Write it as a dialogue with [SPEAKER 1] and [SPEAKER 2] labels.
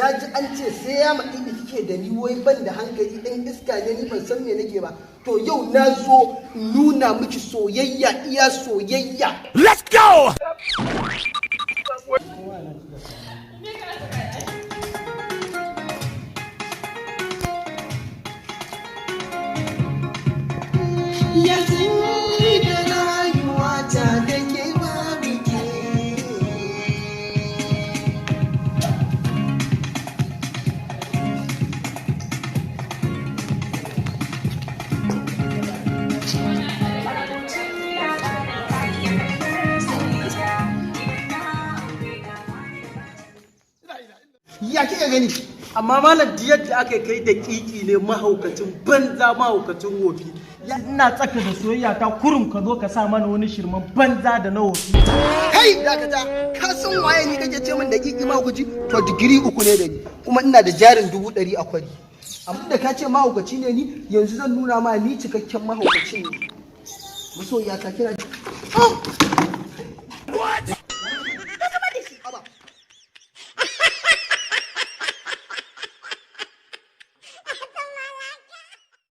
[SPEAKER 1] na ji an ce sai ya maɗi da kike da ni wai ban da hankali ɗan iska ne ni ban san me nake ba to yau na zo nuna miki soyayya iya soyayya.
[SPEAKER 2] Let's go.
[SPEAKER 1] Ya zini da rayuwa ta da ke babu ke. Ya kika gani?
[SPEAKER 3] Amma malam yadda aka kai da kiki ne mahaukacin banza mahaukacin wofi. Ina tsaka da soyayya ta kurum ka zo ka sa mana wani shirman banza da na wofi.
[SPEAKER 1] Kai dakata, ka san waye ni kake ce min da kiki mahaukaci? To digiri 3 ne da ni, kuma ina da jarin 100 a kwari. Amma da ka ce mahaukaci ne ni, yanzu zan nuna ma ni cikakken mahaukaci ne. Masoyiya ta kira ji.